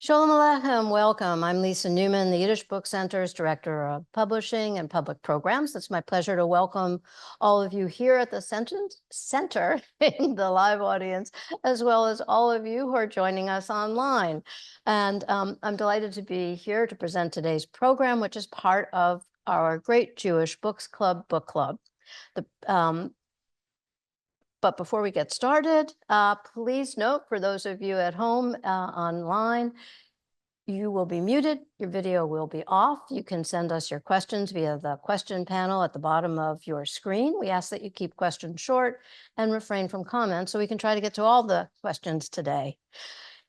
Shalom Aleichem, welcome. I'm Lisa Newman, the Yiddish Book Center's Director of Publishing and Public Programs. It's my pleasure to welcome all of you here at the center in the live audience, as well as all of you who are joining us online. And I'm delighted to be here to present today's program, which is part of our Great Jewish Books Club book club. But before we get started, please note for those of you at home online, you will be muted, your video will be off. You can send us your questions via the question panel at the bottom of your screen. We ask that you keep questions short and refrain from comments so we can try to get to all the questions today.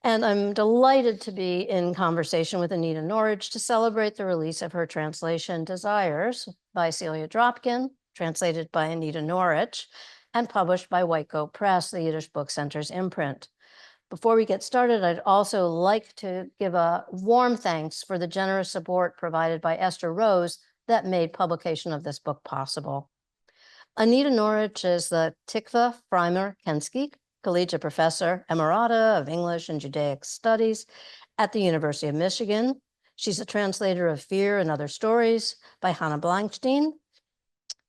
And I'm delighted to be in conversation with Anita Norich to celebrate the release of her translation, Desires, by Celia Dropkin, translated by Anita Norich, and published by YIVO Press, the Yiddish Book Center's imprint. Before we get started, I'd also like to give a warm thanks for the generous support provided by Esther Rose that made publication of this book possible. Anita Norich is the Tikva Freimer Kensky Collegiate Professor Emerita of English and Judaic Studies at the University of Michigan. She's a translator of Fear and Other Stories by Hannah Blankstein,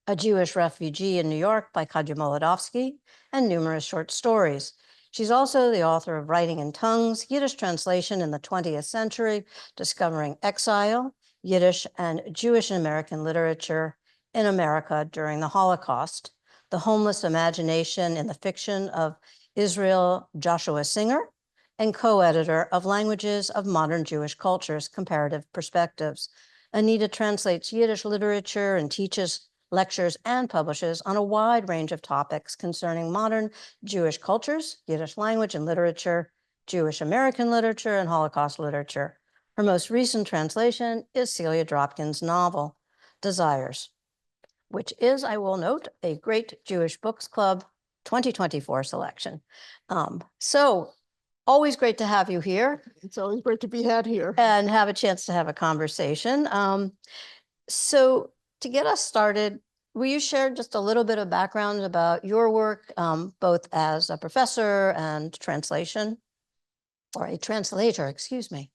A Jewish Refugee in New York by Kadya Molodovsky, and numerous short stories. She's also the author of Writing in Tongues, Yiddish Translation in the 20th Century, Discovering Exile, Yiddish and Jewish and American Literature in America During the Holocaust, The Homeless Imagination in the Fiction of Israel Joshua Singer, and co-editor of Languages of Modern Jewish Cultures, Comparative Perspectives. Anita translates Yiddish literature and teaches lectures and publishes on a wide range of topics concerning modern Jewish cultures, Yiddish language and literature, Jewish American literature, and Holocaust literature. Her most recent translation is Celia Dropkin's novel, Desires, which is, I will note, a Great Jewish Books Club 2024 selection. So always great to have you here. It's always great to be had here. And have a chance to have a conversation. So to get us started, will you share just a little bit of background about your work, both as a professor and translation, or a translator, excuse me?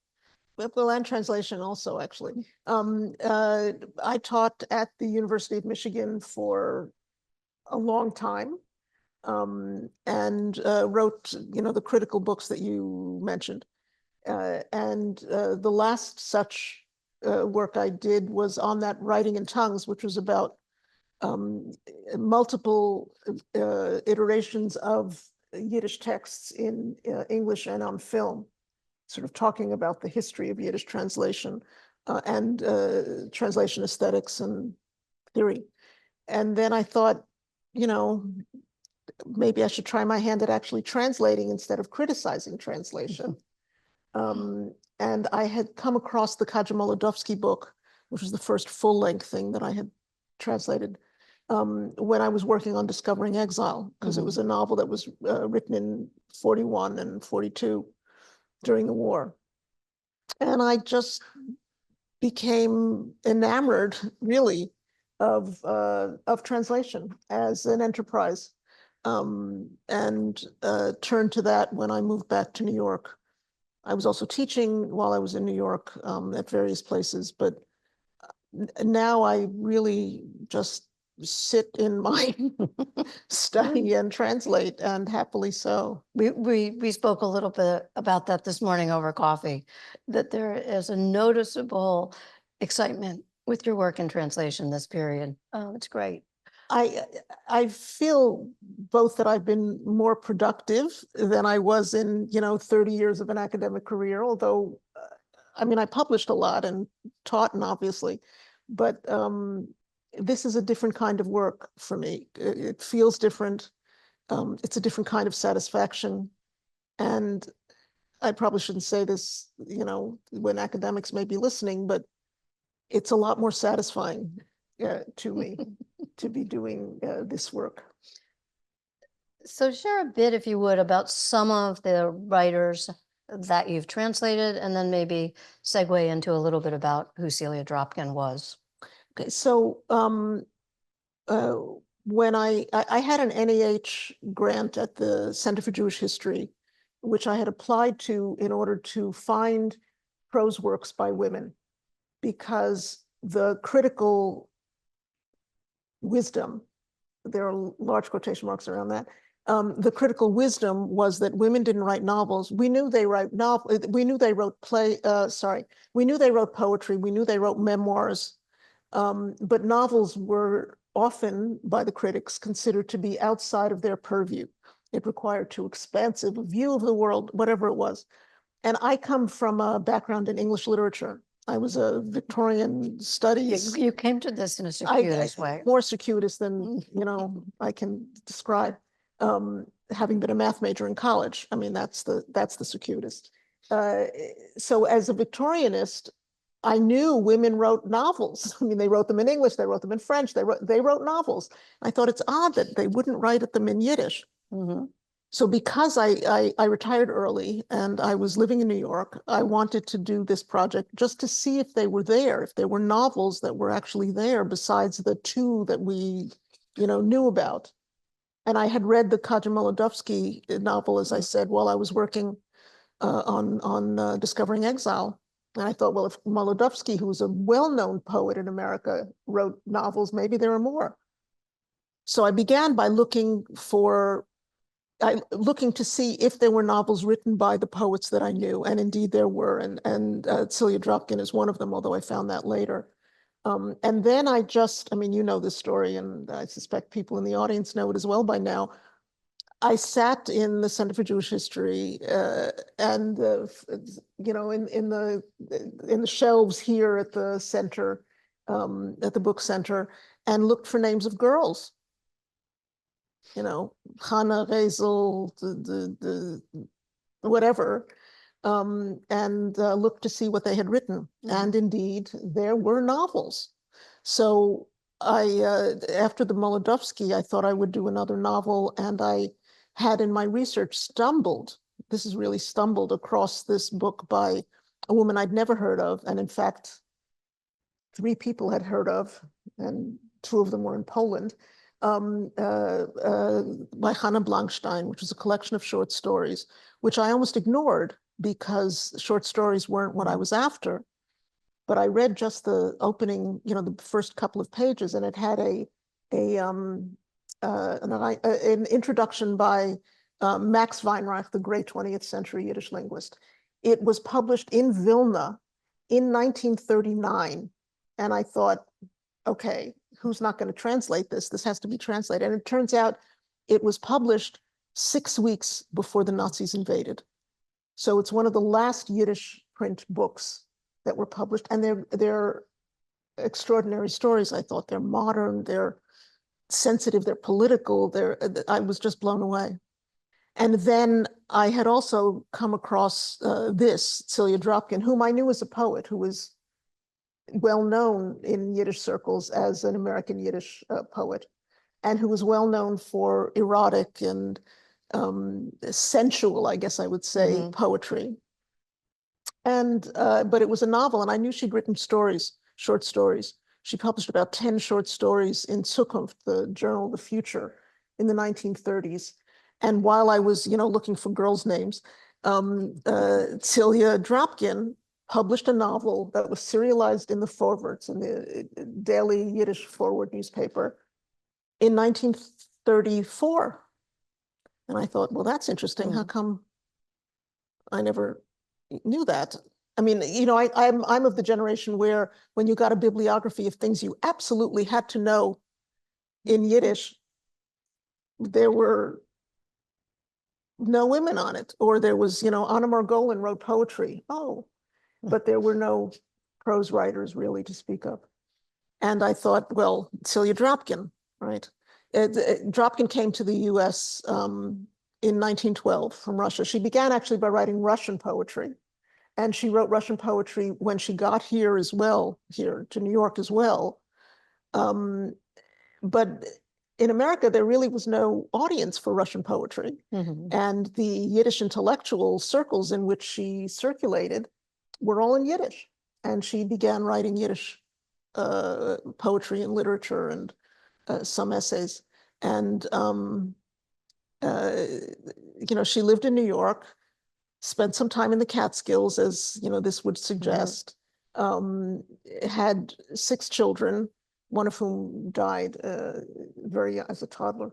Well, and translation also, actually. I taught at the University of Michigan for a long time and wrote, the critical books that you mentioned. And the last such work I did was on that Writing in Tongues, which was about multiple iterations of Yiddish texts in English and on film, sort of talking about the history of Yiddish translation and translation aesthetics and theory. And then I thought, maybe I should try my hand at actually translating instead of criticizing translation. And I had come across the Kadya Molodovsky book, which was the first full-length thing that I had translated when I was working on Discovering Exile, because it was a novel that was written in 41 and 42 during the war. And I just became enamored, really, of translation as an enterprise, and turned to that when I moved back to New York. I was also teaching while I was in New York at various places, but now I really just sit in my study and translate, and happily so. We spoke a little bit about that this morning over coffee, that there is a noticeable excitement with your work in translation this period. It's great. I feel both that I've been more productive than I was in 30 years of an academic career, although I published a lot and taught, and obviously, but this is a different kind of work for me. It feels different. It's a different kind of satisfaction, and I probably shouldn't say this when academics may be listening, but it's a lot more satisfying to me to be doing this work. So share a bit, if you would, about some of the writers that you've translated, and then maybe segue into a little bit about who Celia Dropkin was. Okay, so when I had an NEH grant at the Center for Jewish History which I had applied to in order to find prose works by women, because the critical wisdom, there are large quotation marks around that, the critical wisdom was that women didn't write novels. We knew they wrote we knew they wrote we knew they wrote poetry, we knew they wrote memoirs, but novels were often, by the critics, considered to be outside of their purview. It required too expansive a view of the world, whatever it was. And I come from a background in English literature. I was a Victorian studies. You came to this in a circuitous way. More circuitous than, I can describe. Having been a math major in college, I mean, that's the circuitous. So as a Victorianist, I knew women wrote novels. I mean, they wrote them in English, they wrote them in French, they wrote novels. I thought it's odd that they wouldn't write them in Yiddish. Mm-hmm. So because I retired early and I was living in New York, I wanted to do this project just to see if they were there, if there were novels that were actually there besides the two that we, knew about. And I had read the Kaja Molodovsky novel, as I said, while I was working on Discovering Exile. And I thought, well, if Molodovsky, who was a well-known poet in America, wrote novels, maybe there are more. So I began by looking to see if there were novels written by the poets that I knew, and indeed there were, and Celia Dropkin is one of them, although I found that later. And then you know this story, and I suspect people in the audience know it as well by now. I sat in the Center for Jewish History, and in the shelves here at the center, at the book center, and looked for names of girls. Hannah, Hazel, the whatever, and looked to see what they had written. Mm-hmm. And indeed, there were novels. So after the Molodovsky, I thought I would do another novel, and I had in my research stumbled across this book by a woman I'd never heard of, and in fact, 3 people had heard of, and 2 of them were in Poland, by Hannah Blankstein, which was a collection of short stories, which I almost ignored because short stories weren't what I was after. But I read just the opening, the first couple of pages, and it had an introduction by Max Weinreich, the great 20th century Yiddish linguist. It was published in Vilna in 1939. And I thought, okay, who's not going to translate this? This has to be translated. And it turns out it was published 6 weeks before the Nazis invaded. So it's one of the last Yiddish print books that were published. And they're extraordinary stories, I thought. They're modern, they're sensitive, they're political. I was just blown away. And then I had also come across Celia Dropkin, whom I knew as a poet, who was well known in Yiddish circles as an American Yiddish poet, and who was well known for erotic and sensual, I guess I would say, mm-hmm. poetry. And but it was a novel, and I knew she'd written stories, short stories. She published about 10 short stories in Zukunft, the journal of the future, in the 1930s. And while I was, looking for girls' names, Celia Dropkin published a novel that was serialized in the Vorwärts, in the daily Yiddish forward newspaper, in 1934. And I thought, well, that's interesting. Mm-hmm. How come I never knew that? I mean, I'm of the generation where when you got a bibliography of things you absolutely had to know in Yiddish, there were no women on it, or there was, Anna Margolin wrote poetry. Oh, but there were no prose writers really to speak of. And I thought, well, Celia Dropkin, right? Dropkin came to the US in 1912 from Russia. She began actually by writing Russian poetry. And she wrote Russian poetry when she got here as well, here to New York as well. But in America, there really was no audience for Russian poetry. Mm-hmm. And the Yiddish intellectual circles in which she circulated were all in Yiddish. And she began writing Yiddish poetry and literature and some essays. And, she lived in New York. spent some time in the Catskills, as you know, this would suggest, had 6 children, one of whom died very young as a toddler,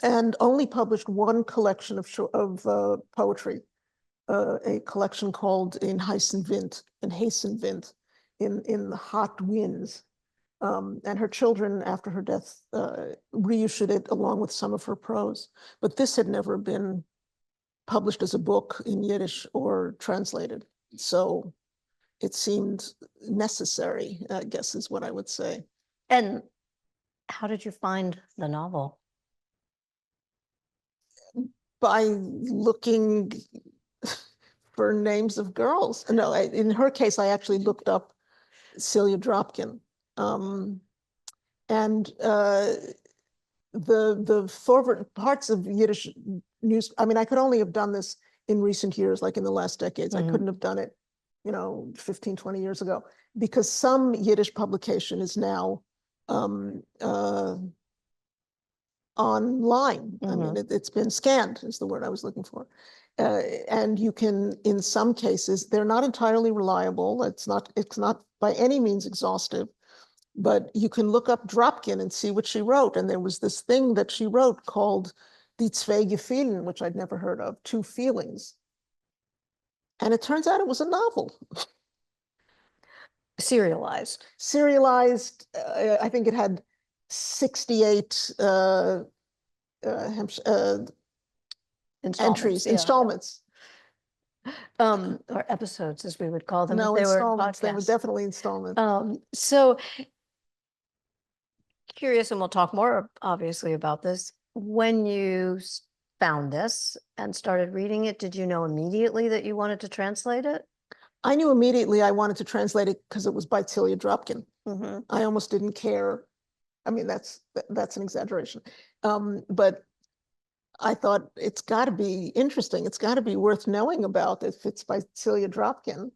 and only published one collection of poetry, a collection called In Heißen Wind, in the Hot Winds. And her children, after her death, reissued it along with some of her prose. But this had never been published as a book in Yiddish or translated. So it seemed necessary, I guess is what I would say. And how did you find the novel? By looking for names of girls. No, in her case, I actually looked up Celia Dropkin. And the forward parts of Yiddish news, I mean, I could only have done this in recent years, like in the last decades. I couldn't have done it, 15, 20 years ago, because some Yiddish publication is now online. I mean, it's been scanned is the word I was looking for. And you can, in some cases, they're not entirely reliable. It's not by any means exhaustive, but you can look up Dropkin and see what she wrote. And there was this thing that she wrote called Die zwei Gefühlen, which I'd never heard of, 2 feelings. And it turns out it was a novel. Serialized. I think it had 68 entries, installments. Or episodes, as we would call them. No, they installments. Were they were definitely installments. So curious, and we'll talk more, obviously, about this. When you found this and started reading it, did you know immediately that you wanted to translate it? I knew immediately I wanted to translate it because it was by Celia Dropkin. I almost didn't care. I mean, that's an exaggeration. But I thought it's got to be interesting. It's got to be worth knowing about if it's by Celia Dropkin.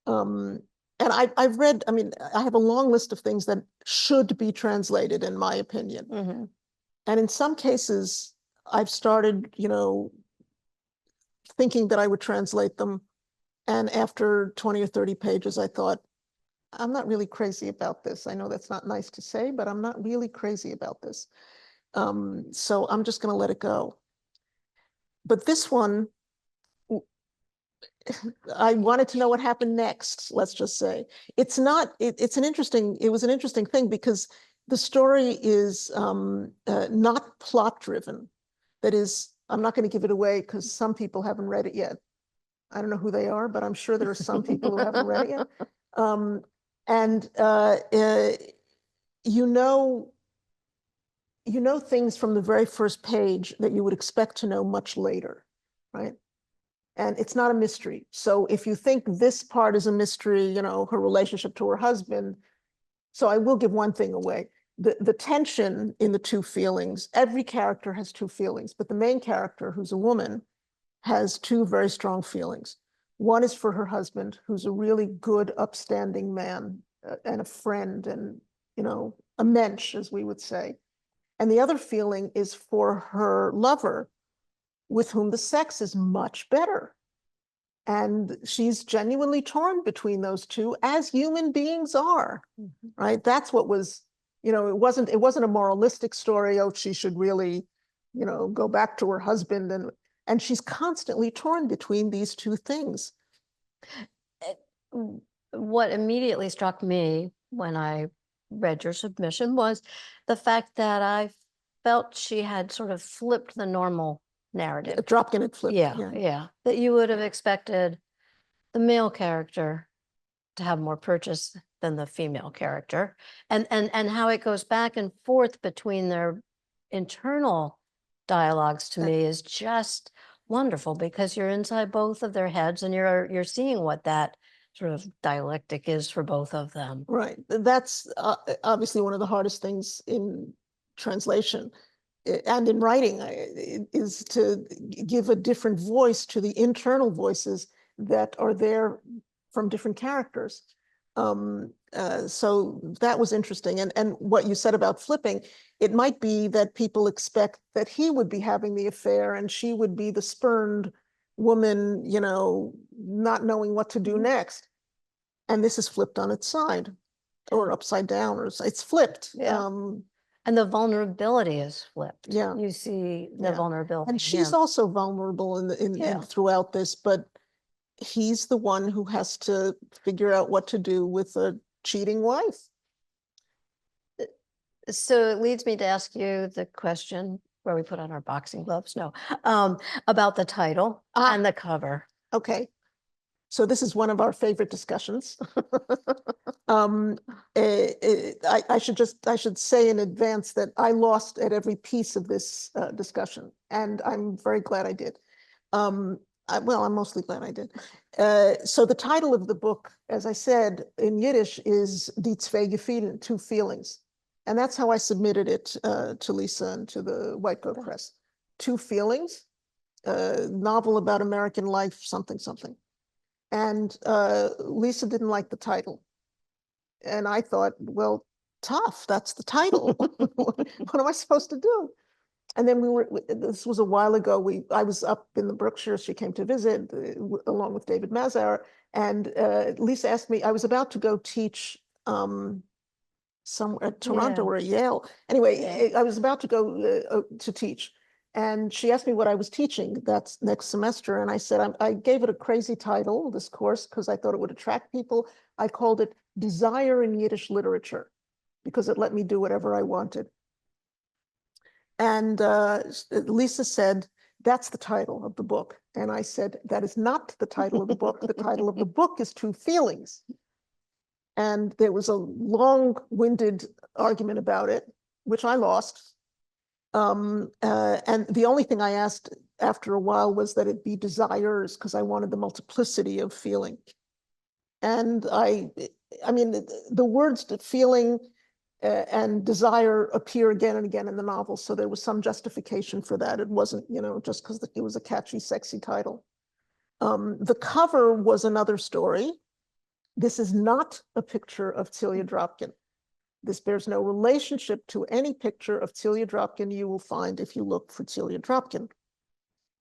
And I've read, I mean, I have a long list of things that should be translated, in my opinion. And in some cases, I've started, thinking that I would translate them. And after 20 or 30 pages, I thought, I'm not really crazy about this. I know that's not nice to say, but I'm not really crazy about this. So I'm just going to let it go. But this one, I wanted to know what happened next, let's just say. It was an interesting thing because the story is not plot driven. That is, I'm not going to give it away because some people haven't read it yet. I don't know who they are, but I'm sure there are some people who haven't read it yet. You know things from the very first page that you would expect to know much later, right? And it's not a mystery. So if you think this part is a mystery, her relationship to her husband. So I will give one thing away. The tension in the 2 feelings, every character has 2 feelings, but the main character, who's a woman, has 2 very strong feelings. One is for her husband, who's a really good, upstanding man and a friend and, a mensch, as we would say. And the other feeling is for her lover, with whom the sex is much better. And she's genuinely torn between those 2, as human beings are, right? That's what was, it wasn't a moralistic story. Oh, she should really, go back to her husband. And she's constantly torn between these 2 things. What immediately struck me when I read your submission was the fact that I felt she had sort of flipped the normal narrative. Dropkin had flipped. Yeah. That you would have expected the male character to have more purchase than the female character, and how it goes back and forth between their internal dialogues, to me, is just wonderful, because you're inside both of their heads and you're seeing what that sort of dialectic is for both of them. Right. That's obviously one of the hardest things in translation and in writing, is to give a different voice to the internal voices that are there from different characters. So that was interesting. And what you said about flipping, it might be that people expect that he would be having the affair and she would be the spurned woman, you know, not knowing what to do next. And this is flipped on its side or upside down, or it's flipped. Yeah. And the vulnerability is flipped. Yeah. You see the Yeah. vulnerability. And she's here. also vulnerable in throughout this, but he's the one who has to figure out what to do with a cheating wife. So it leads me to ask you the question where we put on our boxing gloves. No, about the title and the cover. Okay. So this is one of our favorite discussions. I should say in advance that I lost at every piece of this discussion, and I'm very glad I did. Well, I'm mostly glad I did. So the title of the book, as I said, in Yiddish is Die zwei Gefühle, Two Feelings. And that's how I submitted it to Lisa and to the White Coat Press. Two Feelings, novel about American life, something, something. And Lisa didn't like the title. And I thought, well, tough, that's the title. What am I supposed to do? And then this was a while ago, I was up in the Berkshires, she came to visit along with David Mazar, and Lisa asked me, I was about to go teach somewhere at Toronto or Yale. Anyway, I was about to go to teach. And she asked me what I was teaching that next semester. And I said, I gave it a crazy title, this course, because I thought it would attract people. I called it Desire in Yiddish Literature, because it let me do whatever I wanted. And Lisa said, that's the title of the book. And I said, that is not the title of the book. The title of the book is Two Feelings. And there was a long-winded argument about it, which I lost. And the only thing I asked after a while was that it be desires, because I wanted the multiplicity of feeling. And I mean, the words feeling and desire appear again and again in the novel. So there was some justification for that. It wasn't, you know, just because it was a catchy, sexy title. The cover was another story. This is not a picture of Celia Dropkin. This bears no relationship to any picture of Celia Dropkin you will find if you look for Celia Dropkin.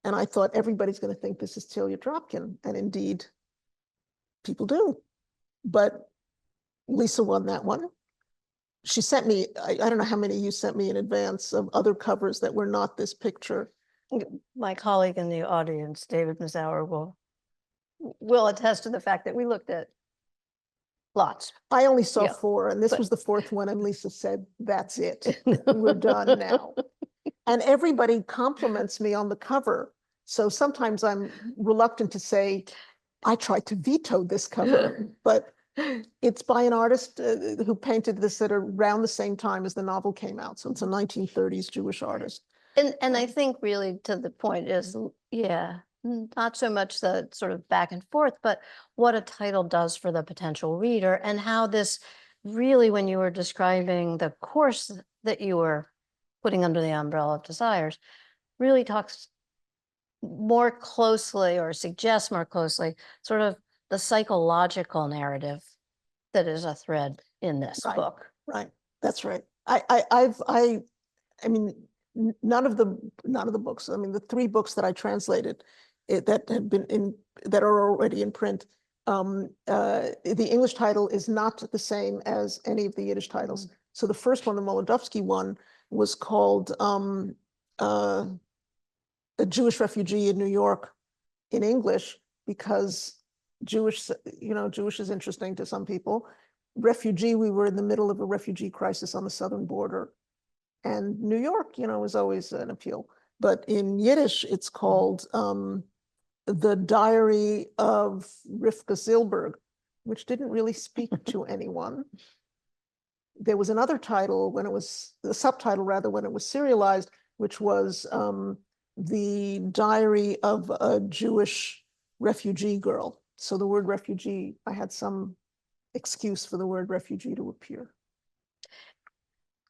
And I thought everybody's going to think this is Celia Dropkin. And indeed, people do. But Lisa won that one. She sent me, I don't know how many you sent me in advance of other covers that were not this picture. My colleague in the audience, David Mazauer, will attest to the fact that we looked at lots. I only saw four, and this was the fourth one, and Lisa said, that's it. We're done now. And everybody compliments me on the cover. So sometimes I'm reluctant to say, I tried to veto this cover, but it's by an artist who painted this at around the same time as the novel came out. So it's a 1930s Jewish artist. And I think really to the point is, not so much the sort of back and forth, but what a title does for the potential reader, and how this really, when you were describing the course that you were putting under the umbrella of desires, really talks more closely or suggests more closely sort of the psychological narrative that is a thread in this book. Right, that's right. I mean, none of the books. I mean, the three books that I translated that have been that are already in print. The English title is not the same as any of the Yiddish titles. So the first one, the Molodovsky one, was called A Jewish Refugee in New York in English, because Jewish is interesting to some people. Refugee, we were in the middle of a refugee crisis on the southern border. And New York, is always an appeal. But in Yiddish, it's called The Diary of Rivka Zilberg, which didn't really speak to anyone. There was another title the subtitle rather, when it was serialized, which was The Diary of a Jewish Refugee Girl. So the word refugee, I had some excuse for the word refugee to appear.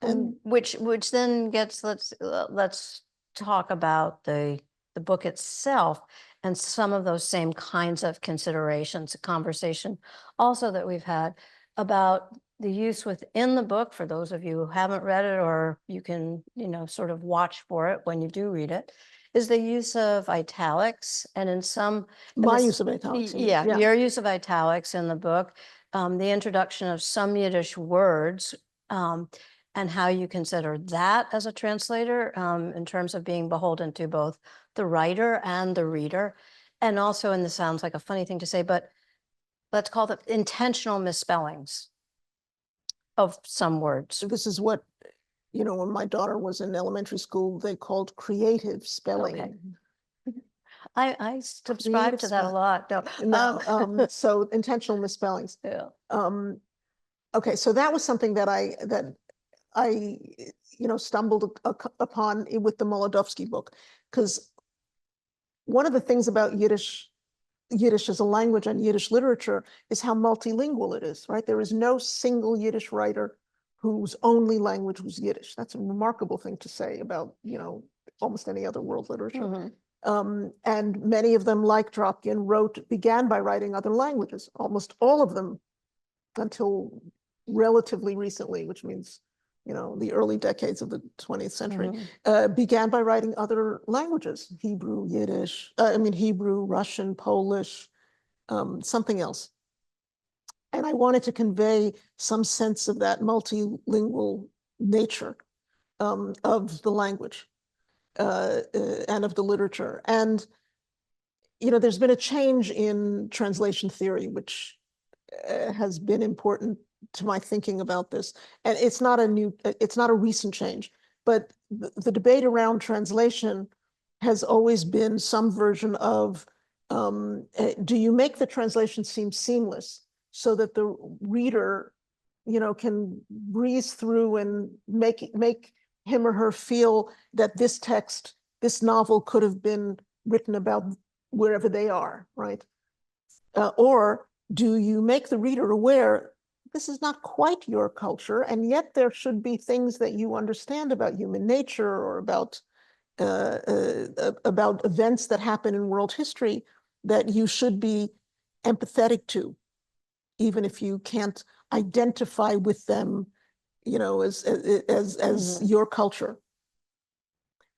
And which then gets, let's talk about the book itself and some of those same kinds of considerations, a conversation also that we've had about the use within the book, for those of you who haven't read it, or you can, sort of watch for it when you do read it, is the use of italics, and in some. and My this- use of italics. you mean? Yeah, your use of italics in the book, the introduction of some Yiddish words, and how you consider that as a translator, in terms of being beholden to both the writer and the reader. And also, and this sounds like a funny thing to say, but let's call them intentional misspellings of some words. This is what, when my daughter was in elementary school, they called creative spelling. Okay. I subscribe to that a spelling. lot. No, so intentional misspellings. Yeah. Okay, so that was something that I stumbled upon with the Molodovsky book, because one of the things about Yiddish as a language and Yiddish literature is how multilingual it is, right? There is no single Yiddish writer whose only language was Yiddish. That's a remarkable thing to say about, almost any other world literature. And many of them, like Dropkin, began by writing other languages, almost all of them until relatively recently, which means, the early decades of the 20th century, began by writing other languages, Hebrew, Russian, Polish, something else. And I wanted to convey some sense of that multilingual nature of the language and of the literature. And, there's been a change in translation theory, which has been important to my thinking about this. And it's not a recent change, but the debate around translation has always been some version of, do you make the translation seem seamless so that the reader, can breeze through and make him or her feel that this text, this novel could have been written about wherever they are, right? Or do you make the reader aware this is not quite your culture, and yet there should be things that you understand about human nature or about events that happen in world history that you should be empathetic to, even if you can't identify with them, as your culture.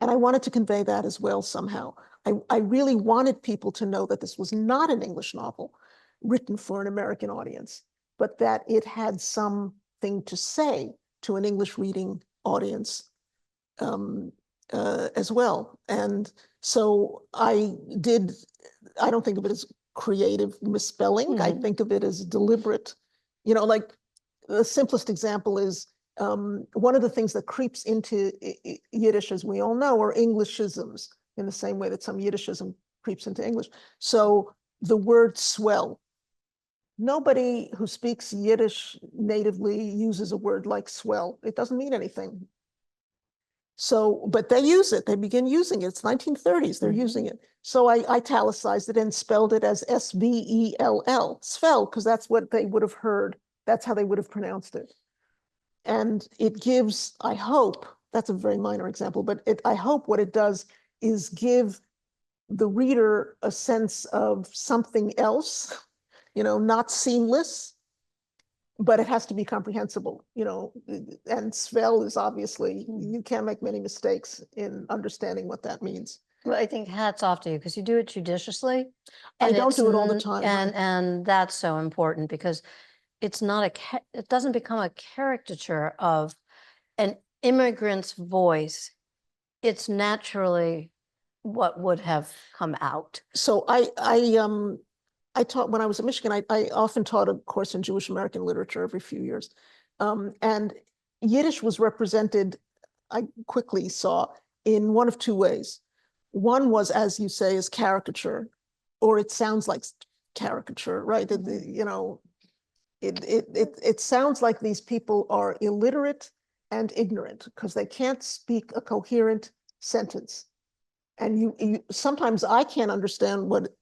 And I wanted to convey that as well somehow. I really wanted people to know that this was not an English novel written for an American audience, but that it had something to say to an English reading audience as well. And so I don't think of it as creative misspelling. I think of it as deliberate, like the simplest example is one of the things that creeps into Yiddish, as we all know, are Englishisms, in the same way that some Yiddishism creeps into English. So the word swell. Nobody who speaks Yiddish natively uses a word like swell. It doesn't mean anything. So, but they use it. They begin using it. It's 1930s. They're using it. So I italicized it and spelled it as S-V-E-L-L, Svel, because that's what they would have heard. That's how they would have pronounced it. And it gives, I hope, that's a very minor example, but I hope what it does is give the reader a sense of something else, not seamless, but it has to be comprehensible, and Svel is obviously, you can't make many mistakes in understanding what that means. Well, I think hats off to you because you do it judiciously. I don't do it all the time. And that's so important because it's not it doesn't become a caricature of an immigrant's voice. It's naturally what would have come out. So I taught, when I was in Michigan, I often taught a course in Jewish American literature every few years. And Yiddish was represented, I quickly saw, in one of two ways. One was, as you say, as caricature, or it sounds like caricature, right? It sounds like these people are illiterate and ignorant because they can't speak a coherent sentence. And you sometimes I can't understand what,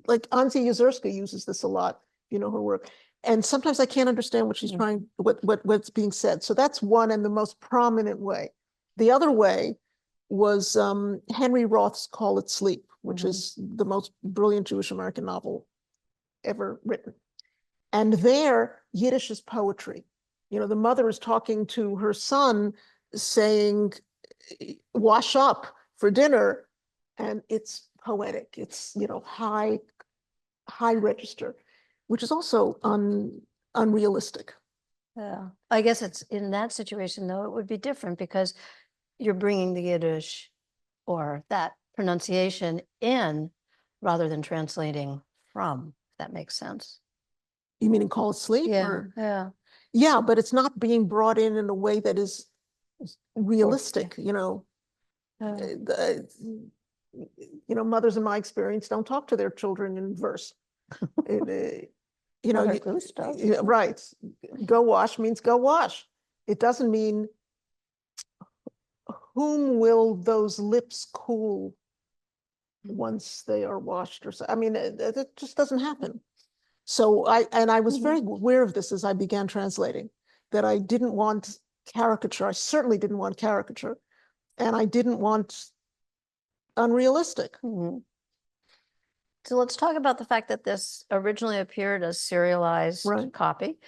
like Anzi Yezerska uses this a lot, her work. And sometimes I can't understand what she's trying, what's being said. So that's one and the most prominent way. The other way was Henry Roth's Call It Sleep, which is the most brilliant Jewish American novel ever written. And there, Yiddish is poetry. The mother is talking to her son saying, wash up for dinner. and it's poetic. It's, high register, which is also unrealistic. Yeah, I guess it's in that situation, though, it would be different because you're bringing the Yiddish or that pronunciation in rather than translating from, if that makes sense. You mean in Call It Sleep? Yeah, yeah. Yeah, but it's not being brought in a way that is realistic, Yeah. Mothers in my experience don't talk to their children in verse. Mother Goose does. Right. Go wash means go wash. It doesn't mean whom will those lips cool once they are washed or so. I mean, it just doesn't happen. So I was very aware of this as I began translating, that I didn't want caricature. I certainly didn't want caricature, and I didn't want unrealistic. So let's talk about the fact that this originally appeared as serialized Right. copy.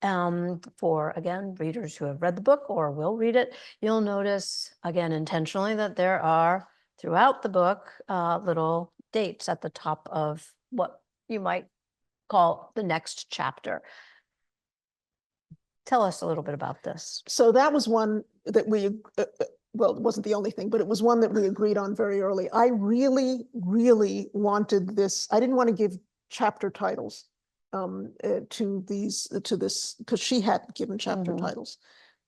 For, again, readers who have read the book or will read it, you'll notice, again, intentionally, that there are, throughout the book, little dates at the top of what you might call the next chapter. Tell us a little bit about this. So that was one that we, well, it wasn't the only thing, but it was one that we agreed on very early. I really, really wanted this. I didn't want to give chapter titles to this, because she had given chapter titles.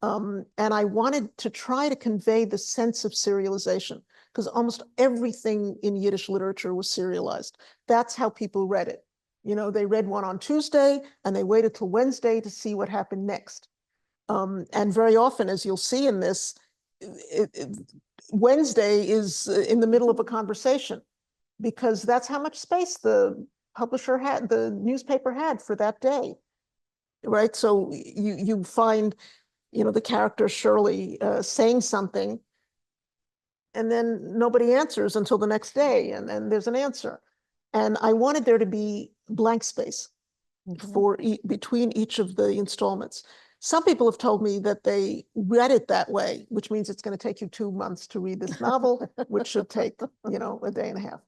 And I wanted to try to convey the sense of serialization, because almost everything in Yiddish literature was serialized. That's how people read it. They read one on Tuesday and they waited till Wednesday to see what happened next. And very often, as you'll see in this, Wednesday is in the middle of a conversation, because that's how much space the publisher had, the newspaper had for that day, right? So you find, the character Shirley saying something, and then nobody answers until the next day, and then there's an answer. And I wanted there to be blank space between each of the installments. Some people have told me that they read it that way, which means it's going to take you 2 months to read this novel, which should take, a day and a half.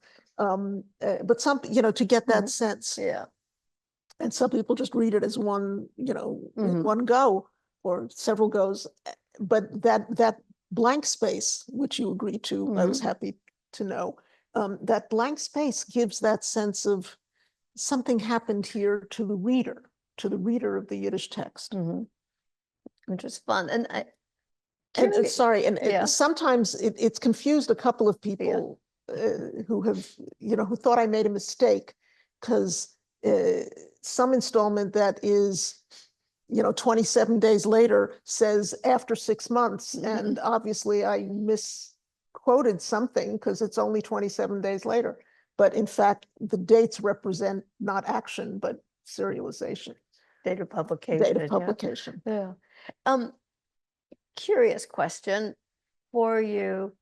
But some, to get that sense. Yeah. And some people just read it as one, one go or several goes. But that blank space, which you agreed to, I was happy to know, that blank space gives that sense of something happened here to the reader of the Yiddish text. Which is fun. And sorry, and sometimes it's confused a couple of people who have, who thought I made a mistake, because some installment that is, 27 days later says after 6 months, and obviously I misquoted something because it's only 27 days later. But in fact, the dates represent not action, but serialization. Date of publication. Date of publication. Yeah. Curious question for you.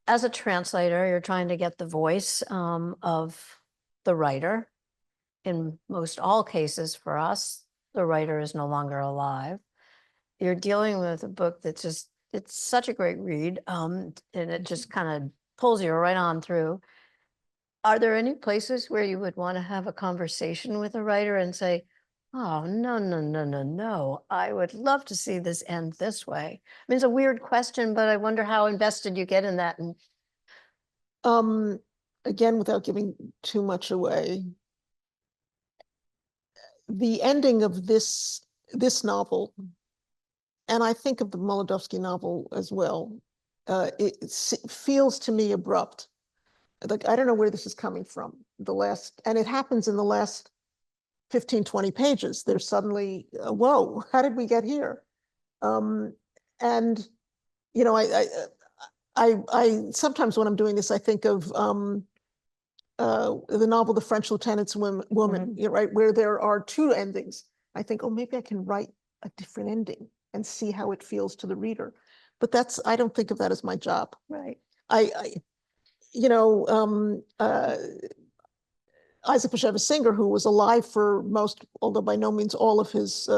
As a translator, you're trying to get the voice of the writer. In most all cases for us, the writer is no longer alive. You're dealing with a book that's just, it's such a great read, and it just kind of pulls you right on through. Are there any places where you would want to have a conversation with a writer and say, oh, no, I would love to see this end this way? I mean, it's a weird question, but I wonder how invested you get in that. And again, without giving too much away, the ending of this novel, and I think of the Molodowsky novel as well, it feels to me abrupt. Like, I don't know where this is coming from. And it happens in the last 15, 20 pages. There's suddenly, whoa, how did we get here? And, I sometimes when I'm doing this, I think of the novel, The French Lieutenant's Woman, right, where there are 2 endings. I think, oh, maybe I can write a different ending and see how it feels to the reader. But I don't think of that as my job. right. Isaac Bashevis Singer, who was alive for most, although by no means all of his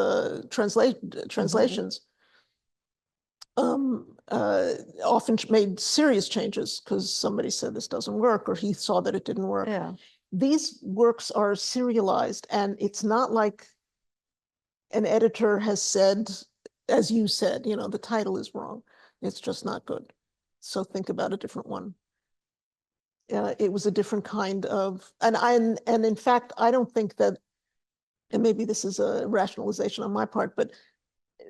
translations, often made serious changes because somebody said this doesn't work, or he saw that it didn't work. Yeah. These works are serialized, and it's not like an editor has said, as you said, the title is wrong. It's just not good. So think about a different one. It was a different kind of, and in fact, I don't think that, and maybe this is a rationalization on my part, but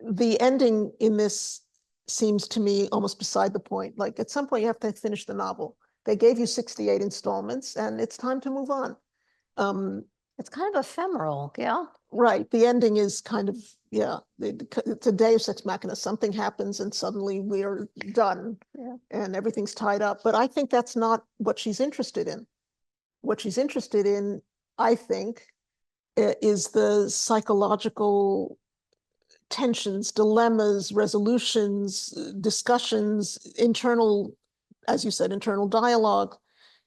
the ending in this seems to me almost beside the point. Like at some point you have to finish the novel. They gave you 68 installments and it's time to move on. It's kind of ephemeral, yeah? Right. The ending is kind of, yeah, it's a deus ex machina. Something happens and suddenly we're done, Yeah. and everything's tied up. But I think that's not what she's interested in. What she's interested in, I think, is the psychological tensions, dilemmas, resolutions, discussions, internal, as you said, internal dialogue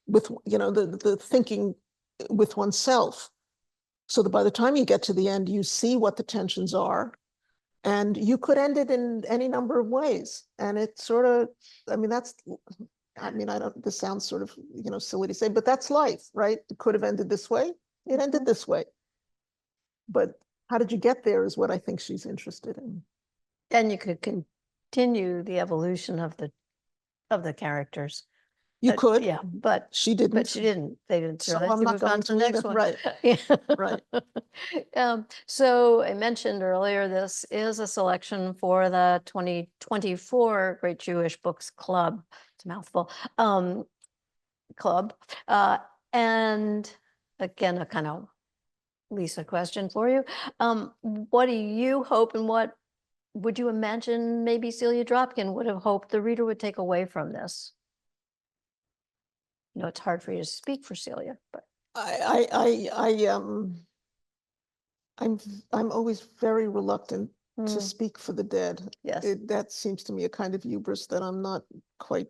with, the thinking with oneself. So that by the time you get to the end, you see what the tensions are, and you could end it in any number of ways. And it's sort of, I don't, this sounds sort of, silly to say, but that's life, right? It could have ended this way. It ended this way. But how did you get there is what I think she's interested in. And you could continue the evolution of the characters. You could. Yeah, but she didn't. But she didn't. They didn't. So Let's I'm not move on going to the to next either. one. Right. Yeah. Right. So I mentioned earlier, this is a selection for the 2024 Great Jewish Books Club. It's a mouthful. Club. And again, a kind of Lisa question for you. What do you hope, and what would you imagine maybe Celia Dropkin would have hoped the reader would take away from this? It's hard for you to speak for Celia, but I'm always very reluctant to Mm, speak for the dead. yes. That seems to me a kind of hubris that I'm not quite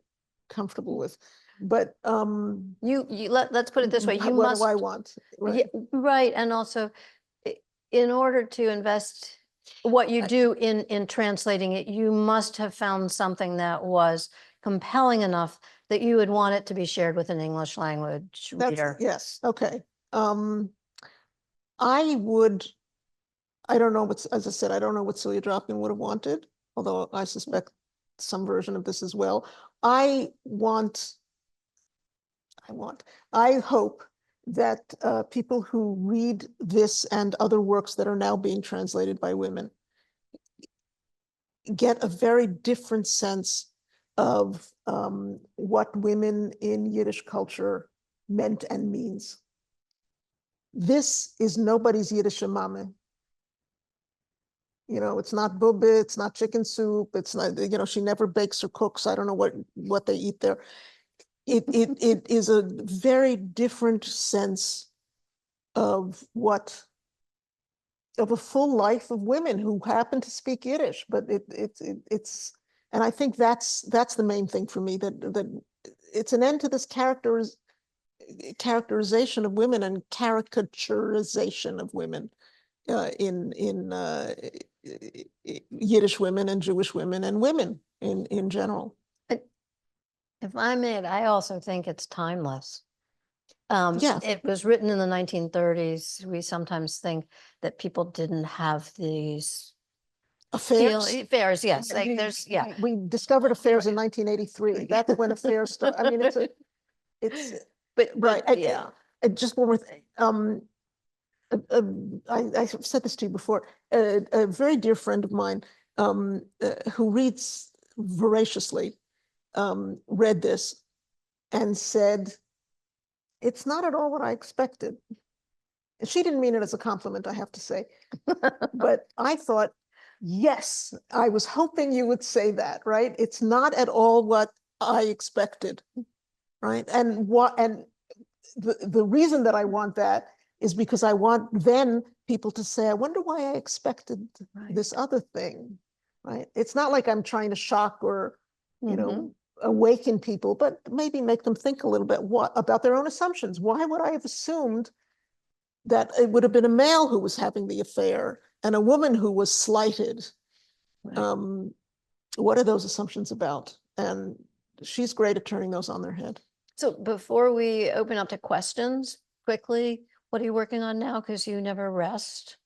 comfortable with. But let's put it this way. You what must, do I want? Right. yeah, right. And also, in order to invest what you do in translating it, you must have found something that was compelling enough that you would want it to be shared with an English language reader. Yes. Okay. I don't know as I said, I don't know what Celia Dropkin would have wanted, although I suspect some version of this as well. I hope that people who read this and other works that are now being translated by women get a very different sense of what women in Yiddish culture meant and means. This is nobody's Yiddish mama. It's not bubbe, it's not chicken soup, it's not, she never bakes or cooks. I don't know what they eat there. It is a very different sense of a full life of women who happen to speak Yiddish, but it's, and I think that's the main thing for me, that it's an end to this characterization of women and caricaturization of women in Yiddish women and Jewish women and women in general. If I may, I also think it's timeless. Yeah. It was written in the 1930s. We sometimes think that people didn't have these affairs. Yes, like there's, yeah. We discovered affairs in 1983. That's when affairs started. I mean, but right. Yeah. Just one more thing. I've said this to you before. A very dear friend of mine who reads voraciously read this and said, "It's not at all what I expected." And she didn't mean it as a compliment, I have to say. But I thought, yes, I was hoping you would say that, right? It's not at all what I expected, right? And the reason that I want that is because I want then people to say, I wonder why I expected this other thing, right? It's not like I'm trying to shock or, awaken people, but maybe make them think a little bit about their own assumptions. Why would I have assumed that it would have been a male who was having the affair and a woman who was slighted? Right. what are those assumptions about? And she's great at turning those on their head. So before we open up to questions, quickly, what are you working on now? Because you never rest.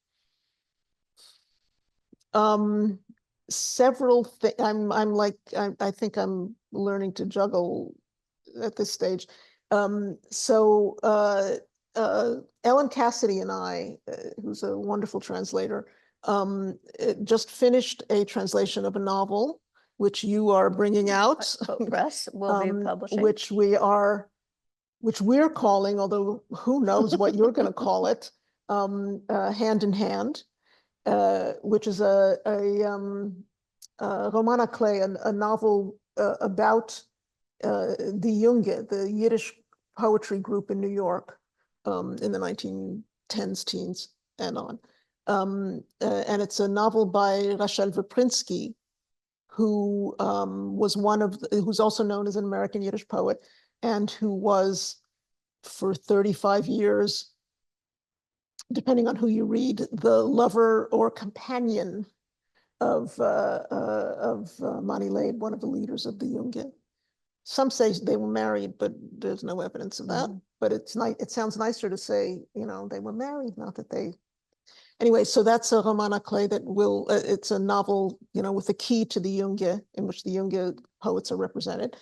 Several things. I'm like, I think I'm learning to juggle at this stage. Ellen Cassidy and I, who's a wonderful translator, just finished a translation of a novel, which you are bringing out, Press will be publishing. which we're calling, although who knows what you're going to call it, Hand in Hand, which is a roman à clef, a novel about the Junge, the Yiddish poetry group in New York in the 1910s, teens, and on. And it's a novel by Rachel Veprinsky, who was who's also known as an American Yiddish poet, and who was for 35 years, depending on who you read, the lover or companion of Mani Leib, one of the leaders of the Junge. Some say they were married, but there's no evidence of that. But it's nice. It sounds nicer to say, they were married, not that they. Anyway, so that's a roman à clef that will. It's a novel, with a key to the Junge, in which the Junge poets are represented,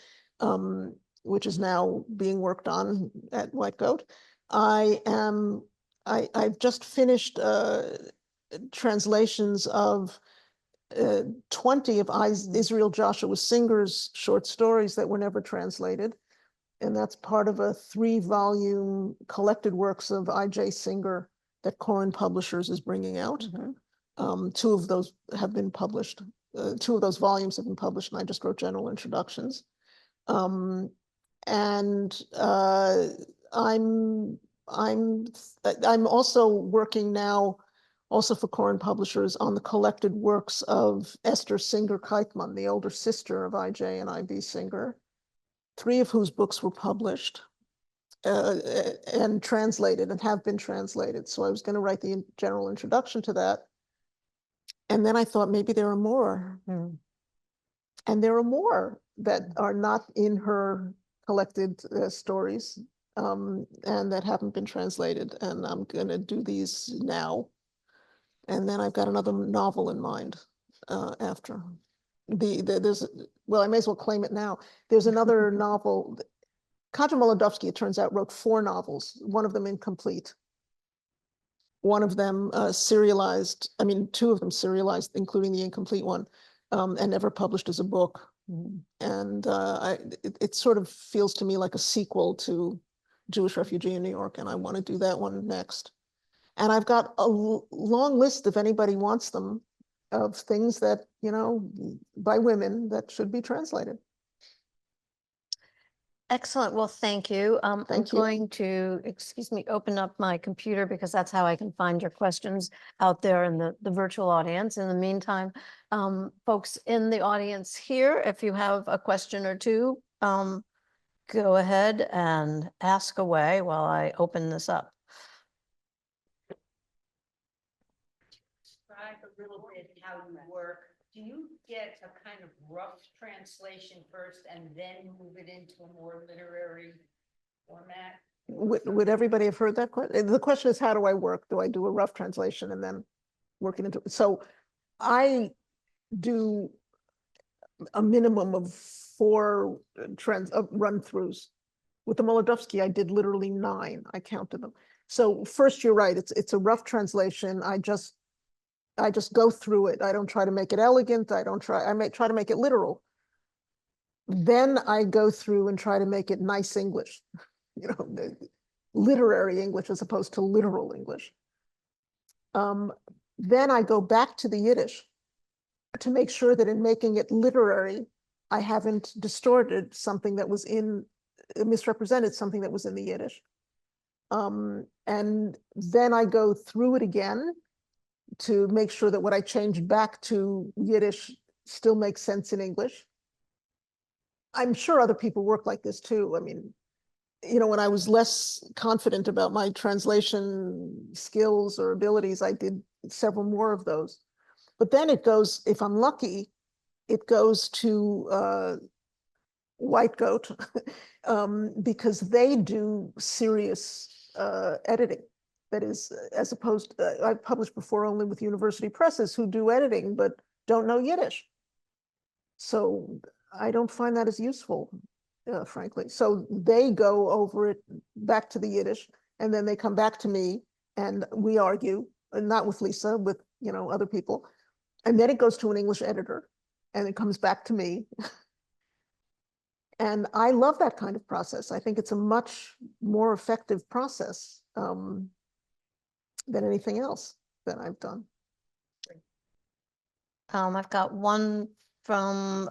which is now being worked on at White Goat. I've just finished translations of 20 of Israel Joshua Singer's short stories that were never translated. And that's part of a 3-volume collected works of I.J. Singer that Corin Publishers is bringing out. 2 of those have been published. 2 of those volumes have been published, and I just wrote general introductions. I'm also working now, also for Corin Publishers, on the collected works of Esther Singer-Keitman, the older sister of I.J. and I.B. Singer, 3 of whose books were published and translated and have been translated. So I was going to write the general introduction to that. And then I thought maybe there are more. And there are more that are not in her collected stories and that haven't been translated. And I'm going to do these now. And then I've got another novel in mind after. Well, I may as well claim it now. There's another novel. Kaja Molodowski, it turns out, wrote 4 novels, one of them incomplete. One of them serialized, 2 of them serialized, including the incomplete one, and never published as a book. And it sort of feels to me like a sequel to Jewish Refugee in New York, and I want to do that one next. And I've got a long list, if anybody wants them, of things that, by women that should be translated. Excellent. Well, thank you. Thank you. I'm going to, open up my computer because that's how I can find your questions out there in the virtual audience. In the meantime, folks in the audience here, if you have a question or two, go ahead and ask away while I open this up. Describe a little bit how you work. Do you get a kind of rough translation first and then move it into a more literary format? Would everybody have heard that question? The question is, how do I work? Do I do a rough translation and then work it into? So I do a minimum of 4 run-throughs. With the Molodowski, I did literally 9. I counted them. So first, you're right. It's a rough translation. I just go through it. I don't try to make it elegant. I may try to make it literal. Then I go through and try to make it nice English, literary English as opposed to literal English. Then I go back to the Yiddish to make sure that in making it literary, I haven't distorted something that was misrepresented something that was in the Yiddish. And then I go through it again to make sure that what I changed back to Yiddish still makes sense in English. I'm sure other people work like this too. When I was less confident about my translation skills or abilities, I did several more of those. But then it goes, if I'm lucky, it goes to White Goat because they do serious editing. That is, as opposed to, I've published before only with university presses who do editing but don't know Yiddish. So I don't find that as useful, frankly. So they go over it back to the Yiddish, and then they come back to me, and we argue, not with Lisa, with other people, and then it goes to an English editor, and it comes back to me. And I love that kind of process. I think it's a much more effective process than anything else that I've done. I've got one from,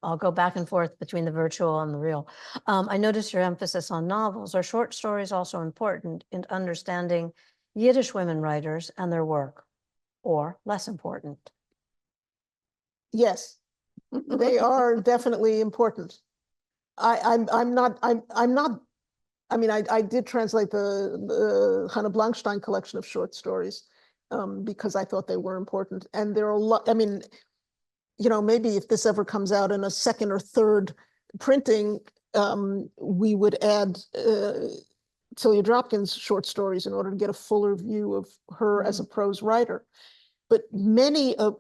I'll go back and forth between the virtual and the real. I noticed your emphasis on novels. Are short stories also important in understanding Yiddish women writers and their work, or less important? Yes, they are definitely important. I'm not, I mean, I did translate the Hannah Blankstein collection of short stories because I thought they were important. And there are a lot, I mean, maybe if this ever comes out in a second or third printing, we would add Celia Dropkin's short stories in order to get a fuller view of her as a prose writer. But many of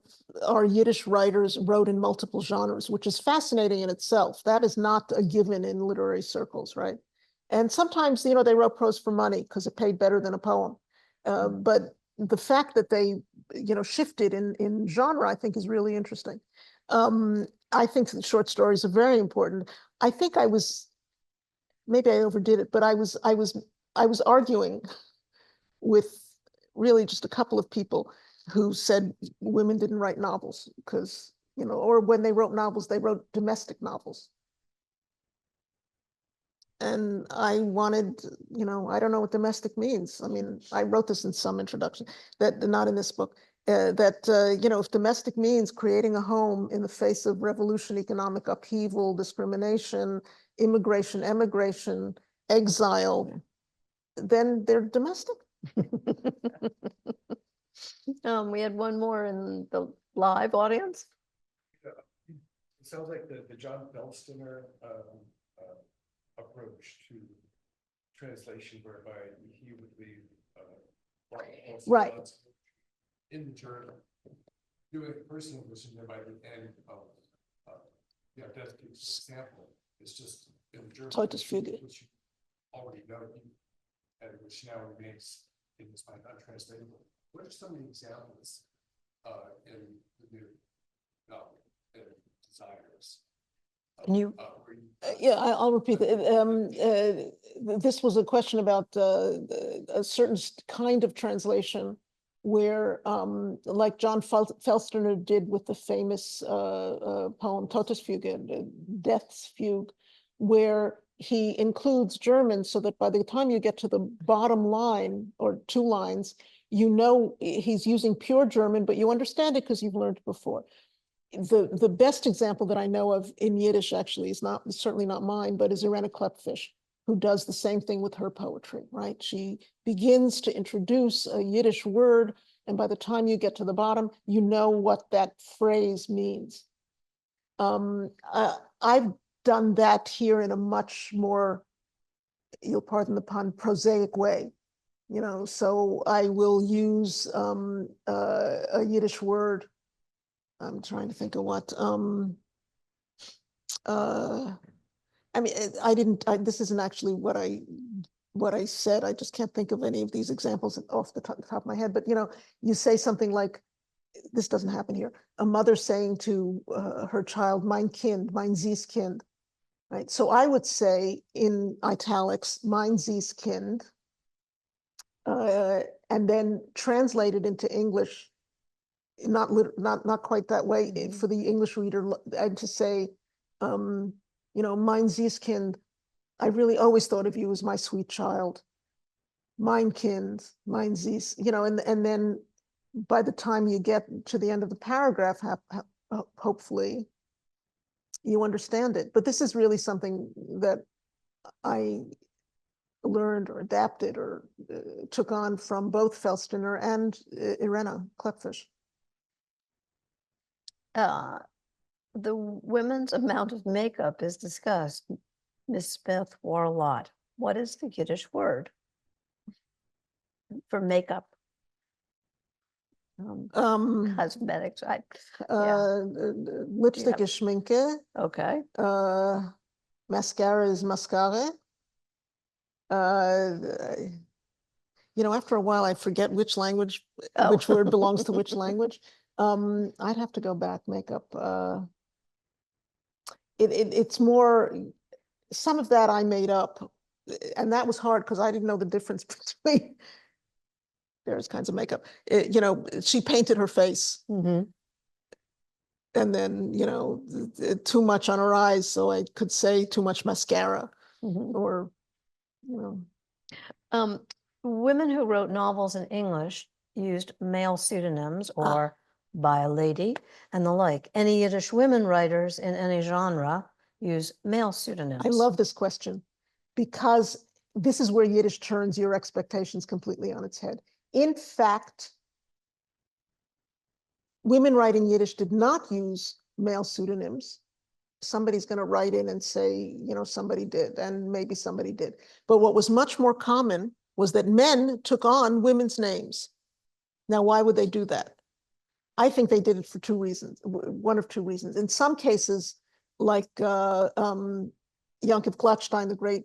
our Yiddish writers wrote in multiple genres, which is fascinating in itself. That is not a given in literary circles, right? And sometimes, they wrote prose for money because it paid better than a poem. But the fact that they, shifted in genre, I think is really interesting. I think that short stories are very important. I think maybe I overdid it, but I was arguing with really just a couple of people who said women didn't write novels because, or when they wrote novels, they wrote domestic novels. And I wanted, I don't know what domestic means. I mean, I wrote this in some introduction, that not in this book, if domestic means creating a home in the face of revolution, economic upheaval, discrimination, immigration, emigration, exile, then they're domestic. We had one more in the live audience. It sounds like the John Felsteiner approach to translation, whereby he would leave Right. in the journal, doing a personal version, and by the end of that's the example. It's just in the journal, which you already know, and which now remains in this mind untranslatable. What are some of the examples in the new novel, Desires? Can you? Yeah, I'll repeat it. This was a question about a certain kind of translation where, like John Felsteiner did with the famous poem Todesfuge, Death's Fugue, where he includes German so that by the time you get to the bottom line or two lines, he's using pure German, but you understand it because you've learned it before. The best example that I know of in Yiddish actually is certainly not mine, but is Irena Klepfish, who does the same thing with her poetry, right? She begins to introduce a Yiddish word, and by the time you get to the bottom, you know what that phrase means. I've done that here in a much more, you'll pardon the pun, prosaic way. So I will use a Yiddish word. I'm trying to think of what. I mean, this isn't actually what I said. I just can't think of any of these examples off the top of my head. But you say something like, this doesn't happen here. A mother saying to her child, "Mein Kind, mein süß Kind," right? So I would say in italics, "Mein süß Kind," and then translate it into English. Not quite that way for the English reader, and to say, mein süß Kind, I really always thought of you as my sweet child. Mein Kind, mein süß, and then by the time you get to the end of the paragraph, hopefully you understand it. But this is really something that I learned or adapted or took on from both Felsteiner and Irena Klepfish. The women's amount of makeup is discussed. Miss Smith wore a lot. What is the Yiddish word for makeup? Cosmetics, Lipstick is schminke. okay. Mascara is mascara. After a while, I forget which language, Oh. which word belongs to which language. I'd have to go back, makeup. It's more, some of that I made up, and that was hard because I didn't know the difference between various kinds of makeup. She painted her face. Mhm. And then, too much on her eyes, so I could say too much mascara, Mhm. or, Women who wrote novels in English used male pseudonyms or by a lady and the like. Any Yiddish women writers in any genre use male pseudonyms. I love this question because this is where Yiddish turns your expectations completely on its head. In fact, women writing Yiddish did not use male pseudonyms. Somebody's going to write in and say, somebody did, and maybe somebody did. But what was much more common was that men took on women's names. Now, why would they do that? I think they did it for two reasons, one of two reasons. In some cases, like Yankiv Glatstein, the great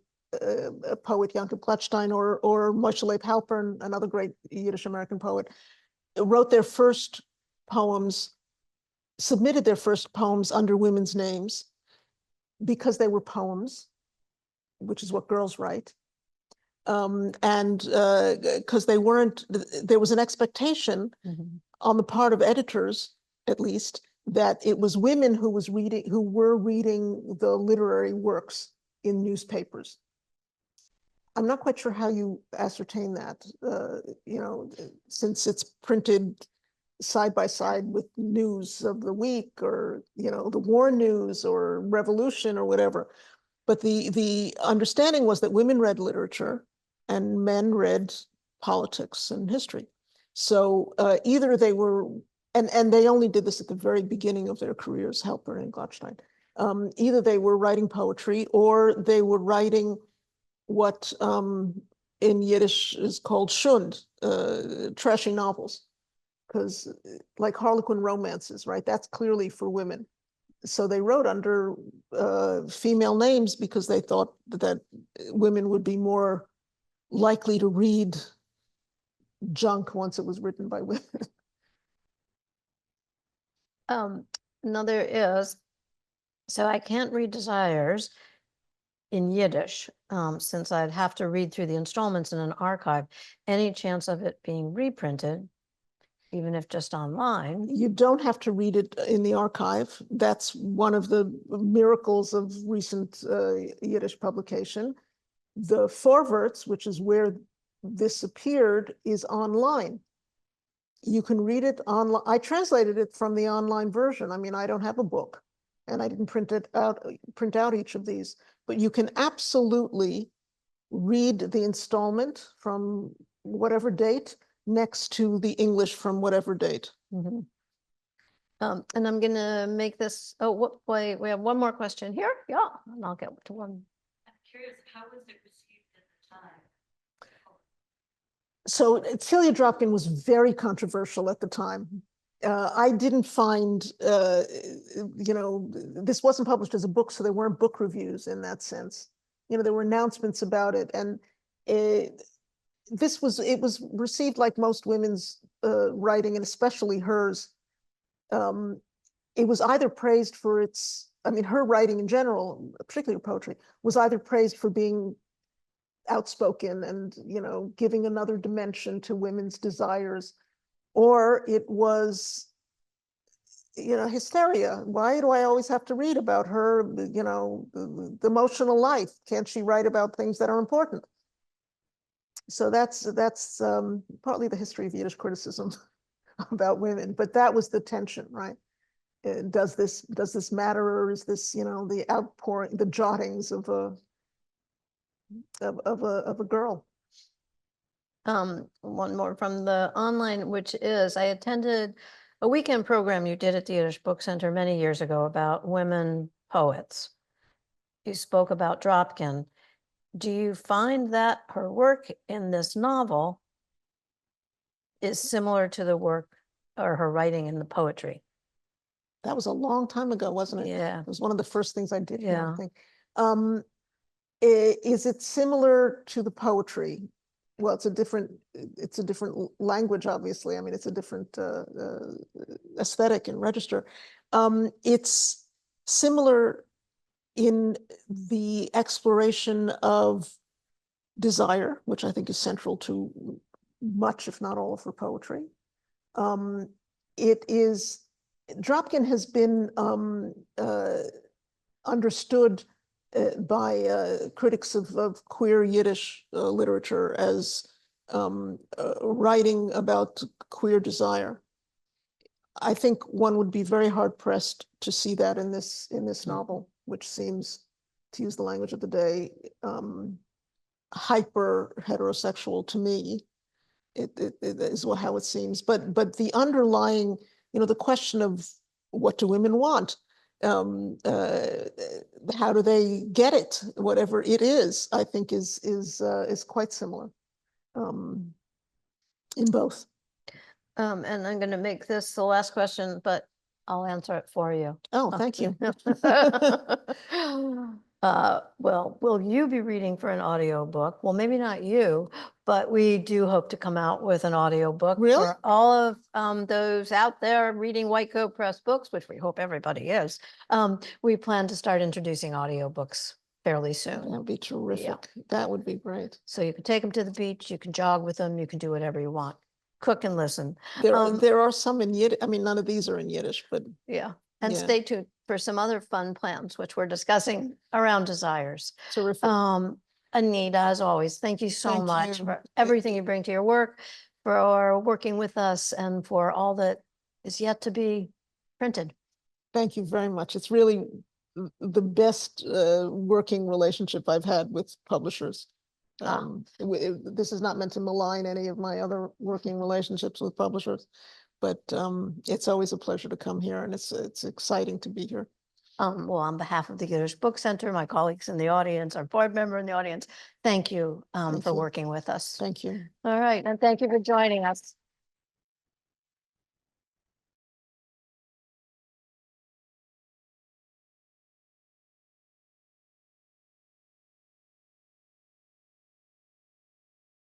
poet Yankiv Glatstein, or Moshe Leib Halpern, another great Yiddish American poet, wrote their first poems, submitted their first poems under women's names because they were poems, which is what girls write. And because there was an expectation on the part of editors, at least, that it was women who were reading the literary works in newspapers. I'm not quite sure how you ascertain that, since it's printed side by side with news of the week, or the war news or revolution or whatever. But the understanding was that women read literature and men read politics and history. So either they were, and they only did this at the very beginning of their careers, Halpern and Glatstein. Either they were writing poetry or they were writing what in Yiddish is called shund, trashy novels. Because like Harlequin romances, right? That's clearly for women. So they wrote under female names because they thought that women would be more likely to read junk once it was written by women. Another is, so I can't read Desires in Yiddish, since I'd have to read through the installments in an archive. Any chance of it being reprinted, even if just online? You don't have to read it in the archive. That's one of the miracles of recent Yiddish publication. The Vorwärts, which is where this appeared, is online. You can read it online. I translated it from the online version. I mean, I don't have a book and I didn't print out each of these, but you can absolutely read the installment from whatever date next to the English from whatever date. And I'm gonna make this, wait, we have one more question here. Yeah, and I'll get to one. I'm curious, how was it received at the time? So Celia Dropkin was very controversial at the time. I didn't find, this wasn't published as a book, so there weren't book reviews in that sense. There were announcements about it, and it was received like most women's writing, and especially hers. It was either praised for her writing in general, particularly poetry, was either praised for being outspoken and giving another dimension to women's desires, or it was hysteria. Why do I always have to read about her, the emotional life? Can't she write about things that are important? So that's partly the history of Yiddish criticism about women, but that was the tension, right? Does this matter, or is this the outpouring, the jottings of a girl? One more from the online, which is, I attended a weekend program you did at the Yiddish Book Center many years ago about women poets. You spoke about Dropkin. Do you find that her work in this novel is similar to the work or her writing in the poetry? That was a long time ago, wasn't it? Yeah, It was one of the first things I did here, Yeah. I think. Is it similar to the poetry? Well, it's a different language, obviously. I mean, it's a different aesthetic and register. It's similar in the exploration of desire, which I think is central to much, if not all, of her poetry. Dropkin has been understood by critics of queer Yiddish literature as writing about queer desire. I think one would be very hard pressed to see that in this novel, which seems, to use the language of the day, hyper heterosexual to me. It is how it seems. But the underlying, the question of what do women want? How do they get it? Whatever it is, I think is quite similar in both. and I'm going to make this the last question, but I'll answer it for you. Oh, thank you. Well, will you be reading for an audiobook? Well, maybe not you, but we do hope to come out with an audiobook Really? for all of those out there reading White Coat Press books, which we hope everybody is. We plan to start introducing audiobooks fairly soon. That would be terrific. That would be great. So you can take them to the beach, you can jog with them, you can do whatever you want. Cook and listen. There are some in Yiddish. I mean, none of these are in Yiddish, but Yeah. And Yeah. stay tuned for some other fun plans, which we're discussing around desires. terrific. Anita, as always, thank you so Thank much you. for everything you bring to your work, for working with us, and for all that is yet to be printed. Thank you very much. It's really the best working relationship I've had with publishers. This is not meant to malign any of my other working relationships with publishers, but it's always a pleasure to come here, and it's exciting to be here. Well, on behalf of the Yiddish Book Center, my colleagues in the audience, our board member in the audience, thank you Thank for you. working with us. Thank you. All right, and thank you for joining us.